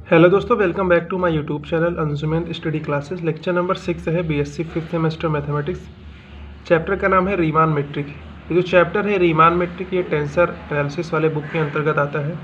Hello दोस्तों, welcome back to my YouTube channel Anjuman study classes. Lecture number 6 है BSc 5th semester mathematics. Chapter का नाम है Riemann metric. ये जो चैप्टर है रीमान मेट्रिक, ये टेंसर एनालिसिस वाले बुक के अंतर्गत आता है।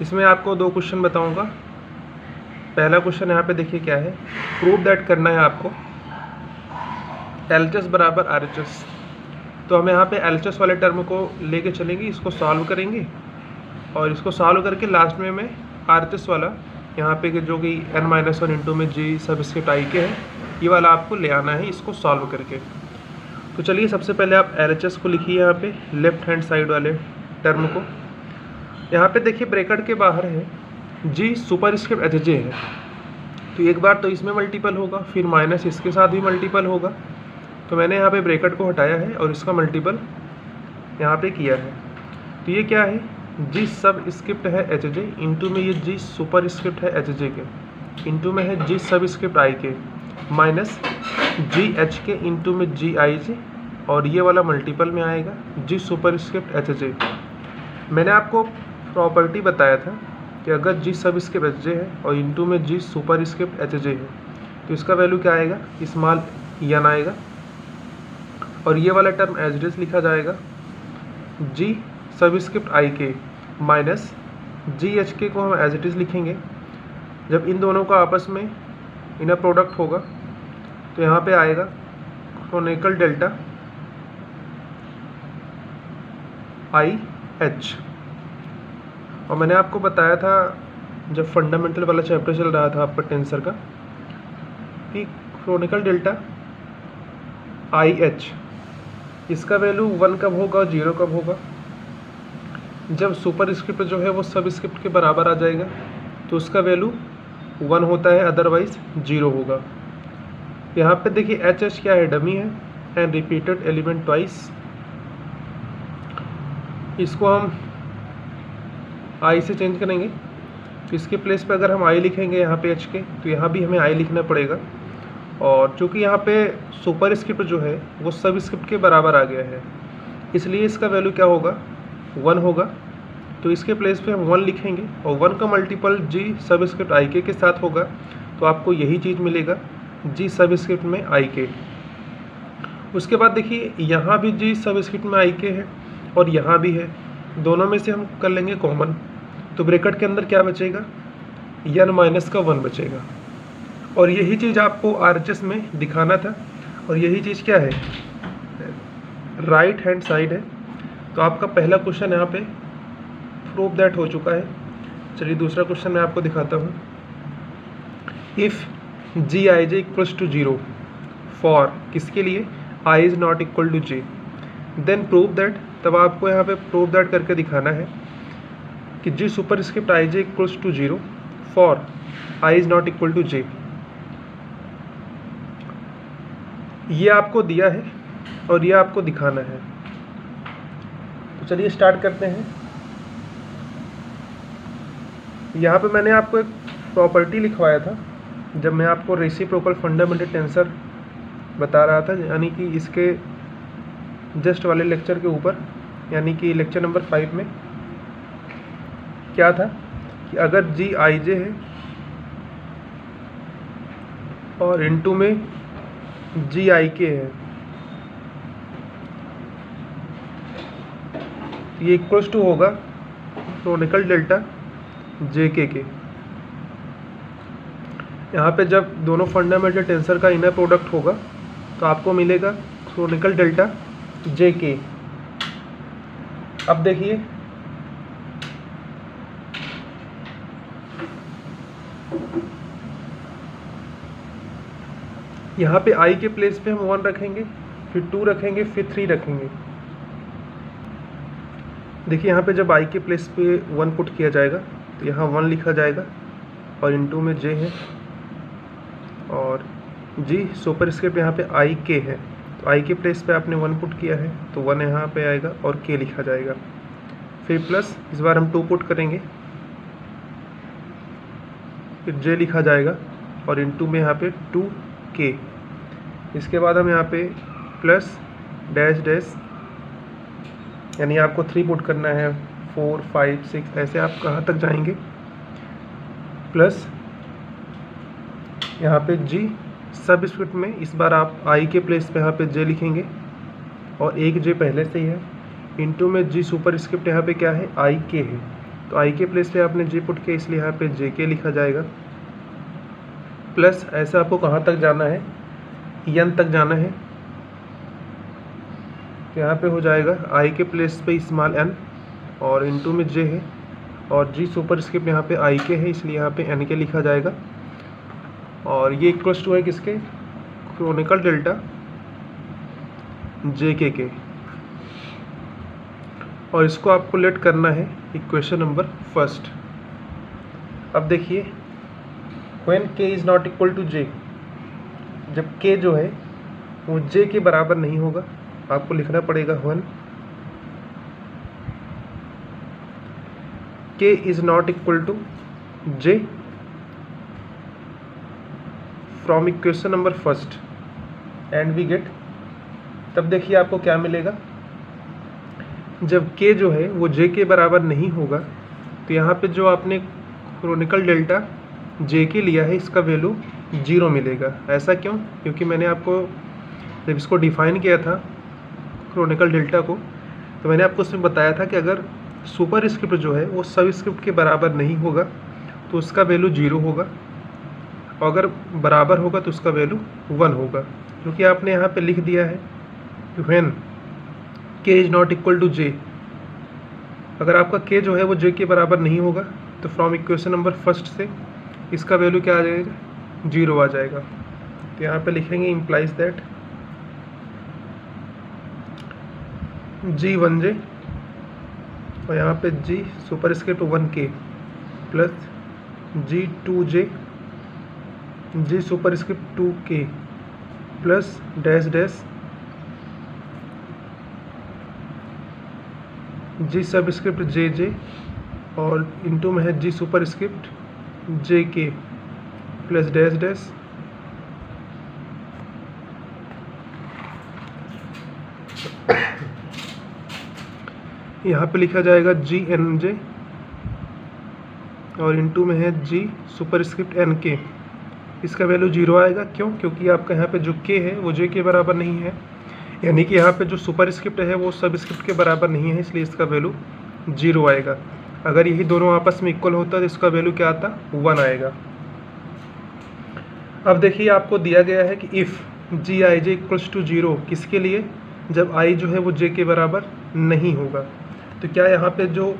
इसमें आपको दो क्वेश्चन बताऊंगा। पहला क्वेश्चन यहाँ पे देखिए क्या है, प्रूव दैट करना है आपको एलएचएस बराबर आरएचएस। तो हम यहाँ पे एलएचएस वाले टर्म को लेके चलेंगे, इसको सॉल्व करेंगे और इसको सॉल्व करके लास्ट में मैं आरएचएस वाला यहाँ पे जो कि n-1 इंटू में जी सब स्क्रिप्ट आई के है, ये वाला आपको ले आना है इसको सॉल्व करके। तो चलिए सबसे पहले आप एलएचएस को लिखिए यहाँ पे लेफ्ट हैंड साइड वाले टर्म को। यहाँ पे देखिए ब्रैकेट के बाहर है जी सुपर स्क्रिप्ट एच जे है, तो एक बार तो इसमें मल्टीपल होगा, फिर माइनस इसके साथ भी मल्टीपल होगा। तो मैंने यहाँ पे ब्रैकेट को हटाया है और इसका मल्टीपल यहाँ पे किया है। तो ये क्या है, जी सब स्क्रिप्ट है एच जे इंटू में ये जी सुपर स्क्रिप्ट है एच जे के इंटू में है जी सब स्क्रिप्ट आई के माइनस जी एच के इंटू में जी आई जे, और ये वाला मल्टीपल में आएगा जी सुपर स्क्रिप्ट एच जे। मैंने आपको प्रॉपर्टी बताया था कि अगर जी सब स्क्रिप्ट एच जे है और इंटू में जी सुपर स्क्रिप्ट एच जे है तो इसका वैल्यू क्या आएगा, स्मॉल एन आएगा, और ये वाला टर्म एज इट इज लिखा जाएगा जी सब स्क्रिप्ट आई के माइनस जी एच के को हम एज इट इज़ लिखेंगे। जब इन दोनों का आपस में इनर प्रोडक्ट होगा तो यहाँ पे आएगा क्रोनिकल डेल्टा आई एच। और मैंने आपको बताया था जब फंडामेंटल वाला चैप्टर चल रहा था आपका टेंसर का, कि क्रोनिकल डेल्टा आई एच इसका वैल्यू 1 कब होगा और 0 कब होगा, जब सुपर स्क्रिप्ट जो है वो सब स्क्रिप्ट के बराबर आ जाएगा तो उसका वैल्यू 1 होता है, अदरवाइज 0 होगा। यहाँ पे देखिए एच एच क्या है, डमी है एंड रिपीटेड एलिमेंट ट्वाइस। इसको हम आई से चेंज करेंगे, तो इसके प्लेस पे अगर हम आई लिखेंगे यहाँ पे एच के, तो यहाँ भी हमें आई लिखना पड़ेगा। और चूँकि यहाँ पे सुपर स्क्रिप्ट जो है वो सब स्क्रिप्ट के बराबर आ गया है, इसलिए इसका वैल्यू क्या होगा, 1 होगा। तो इसके प्लेस पे हम 1 लिखेंगे और 1 का मल्टीपल जी सब स्क्रिप्ट आई के साथ होगा, तो आपको यही चीज़ मिलेगा जी सब स्क्रिप्ट में आई के। उसके बाद देखिए यहाँ भी जी सब स्क्रिप्ट में आई के है और यहाँ भी है, दोनों में से हम कर लेंगे कॉमन, तो ब्रैकेट के अंदर क्या बचेगा, n-1 बचेगा। और यही चीज़ आपको आरएचएस में दिखाना था, और यही चीज़ क्या है, राइट हैंड साइड है। तो आपका पहला क्वेश्चन यहाँ पे प्रूव दैट हो चुका है। चलिए दूसरा क्वेश्चन मैं आपको दिखाता हूँ। If ji I J equals to 0 for किसके लिए, i is not equal to j, then prove that. तब आपको यहाँ पे प्रूव दैट करके दिखाना है कि g superscript i J equals to 0 for i is not equal to j. ये आपको दिया है और ये आपको दिखाना है। तो चलिए स्टार्ट करते हैं। यहाँ पे मैंने आपको एक प्रॉपर्टी लिखवाया था जब मैं आपको रेसिप्रोकल फंडामेंटल टेंसर बता रहा था, यानी कि इसके जस्ट वाले लेक्चर के ऊपर, यानी कि लेक्चर नंबर 5 में क्या था कि अगर जी आई जे है और इनटू में जी आई के है, ये इक्वल्स टू होगा क्रोनिकल डेल्टा जे के। यहाँ पे जब दोनों फंडामेंटल टेंसर का इनर प्रोडक्ट होगा तो आपको मिलेगा क्रोनिकल डेल्टा जे के। अब देखिए यहाँ पे आई के प्लेस पे हम 1 रखेंगे, फिर 2 रखेंगे, फिर 3 रखेंगे। देखिए यहाँ पे जब आई के प्लेस पे 1 पुट किया जाएगा तो यहाँ 1 लिखा जाएगा और इनटू में जे है, और जी सुपर स्क्रिप्ट यहाँ पे आई के है, तो आई के प्लेस पे आपने 1 पुट किया है तो 1 यहाँ पे आएगा और के लिखा जाएगा। फिर प्लस इस बार हम 2 पुट करेंगे, फिर जे लिखा जाएगा और इनटू में यहाँ पे 2 के। इसके बाद हम यहाँ पे प्लस डैश डैश, यानी आपको 3 पुट करना है, 4 5 6 ऐसे आप कहाँ तक जाएंगे, प्लस यहाँ पे जी सब स्क्रिप्ट में इस बार आप आई के प्लेस पे यहाँ पे जे लिखेंगे और एक जे पहले से ही है, इनटू में जी सुपर स्क्रिप्ट यहाँ पे क्या है आई के है, तो आई के प्लेस पे आपने जे पुट किया इसलिए यहाँ पे जे के लिखा जाएगा। प्लस ऐसे आपको कहाँ तक जाना है, एन तक जाना है, तो यहाँ पे हो जाएगा आई के प्लेस पे स्मॉल एन और इनटू में जे है और जी सुपर स्क्रिप्ट यहाँ पे आई के है इसलिए यहाँ पे एन के लिखा जाएगा। और ये इक्वल्स टू है किसके, क्रोनिकल डेल्टा जे के। और इसको आपको लेट करना है इक्वेशन नंबर फर्स्ट। अब देखिए when k is not equal to j, जब k जो है वो j के बराबर नहीं होगा, आपको लिखना पड़ेगा when k is not equal to j from equation number first and we get, तब देखिए आपको क्या मिलेगा, जब k जो है वो j के बराबर नहीं होगा तो यहाँ पे जो आपने क्रोनिकल डेल्टा j के लिया है इसका वैल्यू 0 मिलेगा। ऐसा क्यों, क्योंकि मैंने आपको जब इसको डिफाइन किया था क्रोनिकल डेल्टा को, तो मैंने आपको उसमें बताया था कि अगर सुपर स्क्रिप्ट जो है वो सब स्क्रिप्ट के बराबर नहीं होगा तो उसका वैल्यू 0 होगा, और अगर बराबर होगा तो उसका वैल्यू 1 होगा। क्योंकि आपने यहाँ पे लिख दिया है कि when k is not equal to j, अगर आपका k जो है वो j के बराबर नहीं होगा तो फ्रॉम इक्वेशन नंबर फर्स्ट से इसका वैल्यू क्या आ जाएगा, 0 आ जाएगा। तो यहाँ पे लिखेंगे इम्प्लाइज दैट g 1j और यहाँ पे g superscript 1k plus g 2j g superscript 2k plus dash dash g subscript जे जे और इनटू में है जी सुपर स्क्रिप्ट जे के प्लस डैश डैश यहाँ पे लिखा जाएगा जी एन जे और इनटू में है जी सुपर स्क्रिप्ट एन के, इसका वैल्यू 0 आएगा। क्यों, क्योंकि आपका यहाँ पे जो के है वो जे के बराबर नहीं है, यानी कि यहाँ पे जो सुपर स्क्रिप्ट है वो सब स्क्रिप्ट के बराबर नहीं है, इसलिए इसका वैल्यू 0 आएगा। अगर यही दोनों आपस में इक्वल होता तो इसका वैल्यू क्या आता, 1 आएगा। अब देखिए आपको दिया गया है कि if ji I J equals to 0 किसके लिए, जब आई जो है वो जे के बराबर नहीं होगा। तो क्या यहाँ पे जो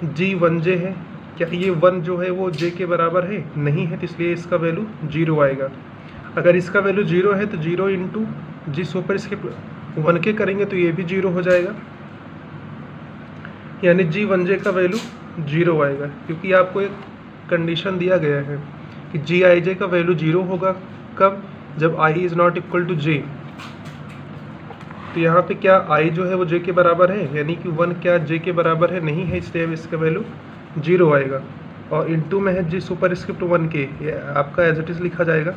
जी 1j है, क्या ये 1 जो है वो जे के बराबर है, नहीं है, तो इसलिए इसका वैल्यू 0 आएगा। अगर इसका वैल्यू 0 है तो 0 इंटू जी सुपर स्क्रिप्ट 1k करेंगे तो ये भी 0 हो जाएगा, यानी जी 1j का वैल्यू 0 आएगा। क्योंकि आपको एक कंडीशन दिया गया है कि जी आई जे का वैल्यू 0 होगा, कब, जब i is not equal to j। तो यहाँ पे क्या i जो है वो j के बराबर है, यानी कि 1 क्या j के बराबर है, नहीं है, इसलिए इसका वैल्यू 0 आएगा। और इनटू में है जी सुपर स्क्रिप्ट 1k, ये आपका एज इट इज़ लिखा जाएगा।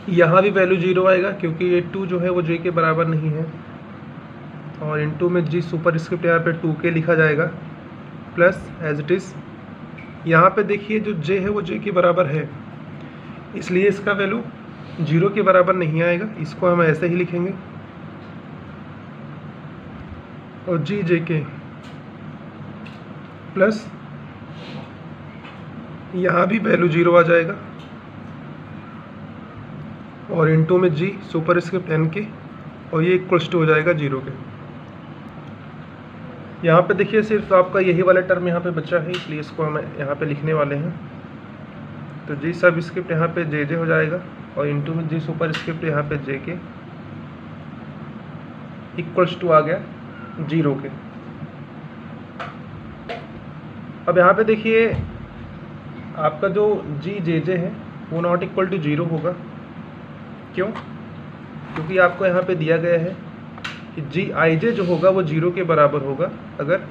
यहाँ भी वैल्यू 0 आएगा क्योंकि ये 2 जो है वो j के बराबर नहीं है, और इनटू में जी सुपर स्क्रिप्ट यहाँ पे 2k लिखा जाएगा प्लस एज इट इज़। यहाँ पे देखिए जो j है वो j के बराबर है, इसलिए इसका वैल्यू 0 के बराबर नहीं आएगा, इसको हम ऐसे ही लिखेंगे। और जी जे के प्लस यहाँ भी वैल्यू 0 आ जाएगा, और इनटू में जी सुपर स्क्रिप्ट एन के, और ये इक्वल्स टू हो जाएगा 0 के। यहाँ पे देखिए सिर्फ आपका यही वाला टर्म यहाँ पे बचा है, इसलिए इसको हम यहाँ पे लिखने वाले हैं। तो जी सब स्क्रिप्ट यहाँ पे जे जे हो जाएगा, और इनटू में जी सुपर स्क्रिप्ट यहाँ पे जे के इक्वल्स टू आ गया 0 के। अब यहाँ पे देखिए आपका जो जी जे जे है वो नॉट इक्वल टू 0 होगा। क्यों, क्योंकि आपको यहाँ पे दिया गया है कि जी आई जे जो होगा वो 0 के बराबर होगा अगर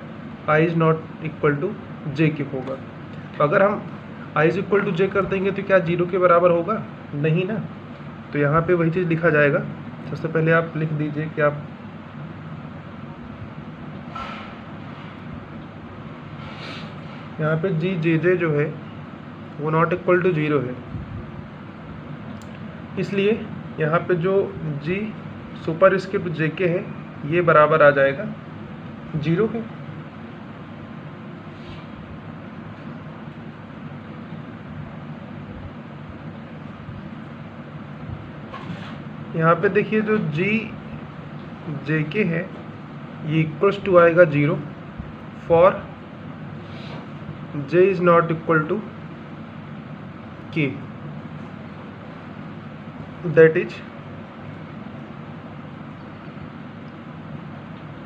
आई is not equal to j के होगा। तो अगर हम आई इज इक्वल टू जे कर देंगे तो क्या 0 के बराबर होगा, नहीं ना। तो यहाँ पे वही चीज़ लिखा जाएगा। सबसे पहले आप लिख दीजिए कि आप यहाँ पे जी जे जे जो है वो नॉट इक्वल टू 0 है, इसलिए यहाँ पे जो जी सुपरस्क्रिप्ट जे के है ये बराबर आ जाएगा 0 के। यहाँ पे देखिए जो जी जे के है ये इक्वल्स टू आएगा 0 for J is not equal to K, that is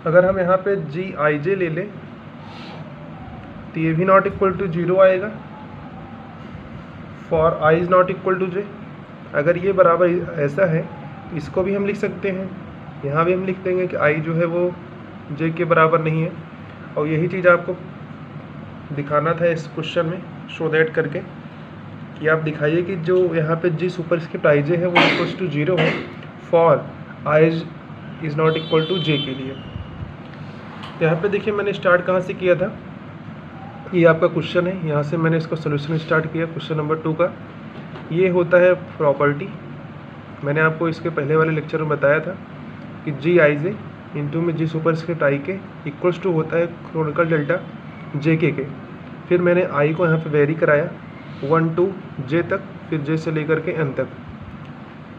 अगर हम यहाँ पे जी आई जे ले लें तो ये भी नॉट इक्वल टू 0 आएगा for i is not equal to j. अगर ये बराबर ऐसा है तो इसको भी हम लिख सकते हैं, यहाँ भी हम लिख देंगे कि आई जो है वो जे के बराबर नहीं है। और यही चीज़ आपको दिखाना था इस क्वेश्चन में, शो दैट करके कि आप दिखाइए कि जो यहाँ पे जी सुपरस्क्रिप्ट आई जे है वो इक्वल्स टू 0 है for i is not equal to j के लिए। यहाँ पे देखिए मैंने स्टार्ट कहाँ से किया था, ये आपका क्वेश्चन है, यहाँ से मैंने इसका सोल्यूशन स्टार्ट किया क्वेश्चन नंबर 2 का। ये होता है प्रॉपर्टी, मैंने आपको इसके पहले वाले लेक्चर में बताया था कि जी आई जे इंटू में जी सुपरस्क्रिप्ट आई के इक्वल्स टू होता है क्रोनिकल डेल्टा जे के। फिर मैंने आई को यहाँ पे वेरी कराया 1 to जे तक, फिर जे से लेकर के एन तक।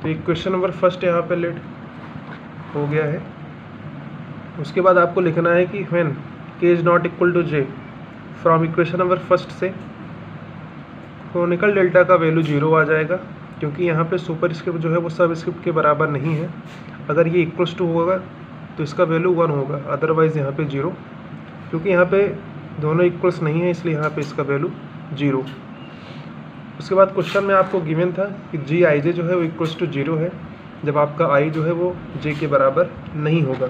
तो इक्वेशन नंबर फर्स्ट यहाँ पे लेट हो गया है। उसके बाद आपको लिखना है कि when K is not equal to J, from equation number first से क्रोनिकल डेल्टा का वैल्यू 0 आ जाएगा, क्योंकि यहाँ पे सुपरस्क्रिप्ट जो है वो सबस्क्रिप्ट के बराबर नहीं है। अगर ये इक्वल्स टू होगा तो इसका वैल्यू 1 होगा, अदरवाइज़ यहाँ पे 0, क्योंकि यहाँ पे दोनों इक्वल्स नहीं है इसलिए यहाँ पे इसका वैल्यू 0। उसके बाद क्वेश्चन में आपको गिवन था कि जी आई जे जो है वो इक्वल्स टू 0 है जब आपका आई जो है वो जे के बराबर नहीं होगा।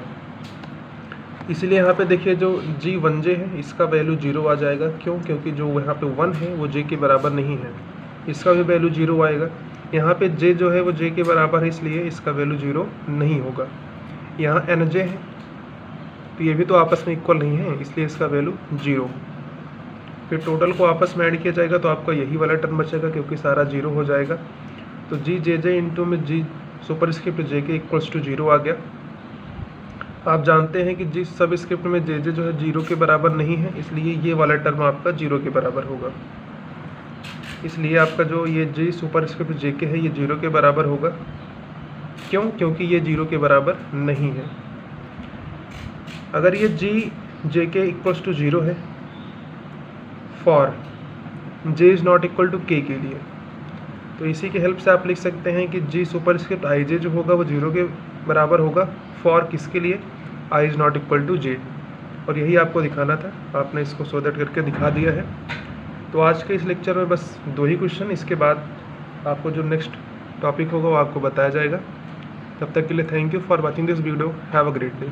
इसलिए यहाँ पे देखिए जो जी 1 जे है इसका वैल्यू 0 आ जाएगा। क्यों? क्योंकि जो यहाँ पे 1 है वो जे के बराबर नहीं है, इसका भी वैल्यू 0 आएगा। यहाँ पे जे जो है वो जे के बराबर है इसलिए इसका वैल्यू 0 नहीं होगा। यहाँ एन जे है तो ये भी तो आपस में इक्वल नहीं है इसलिए इसका वैल्यू 0। फिर टोटल को आपस में ऐड किया जाएगा तो आपका यही वाला टर्म बचेगा क्योंकि सारा 0 हो जाएगा। तो जी जे जे इंटू में जी सुपरस्क्रिप्ट जे के इक्वल्स टू 0 आ गया। आप जानते हैं कि जी सब स्क्रिप्ट में जे जे जो है 0 के बराबर नहीं है, इसलिए ये वाला टर्म आपका 0 के बराबर होगा। इसलिए आपका जो ये जी सुपरस्क्रिप्ट जे के है ये 0 के बराबर होगा। क्यों? क्योंकि ये 0 के बराबर नहीं है। अगर ये जी जे के इक्वल्स टू 0 है for J is not equal to K लिए, तो इसी की हेल्प से आप लिख सकते हैं कि जी सुपरस्क्रिप्ट आई जे जो होगा वो 0 के बराबर होगा फॉर किसके लिए? I is not equal to जे। और यही आपको दिखाना था, आपने इसको सो दैट करके दिखा दिया है। तो आज के इस लेक्चर में बस 2 ही क्वेश्चन, इसके बाद आपको जो नेक्स्ट टॉपिक होगा वो आपको बताया जाएगा। तब तक के लिए thank you for watching this video. Have a great day.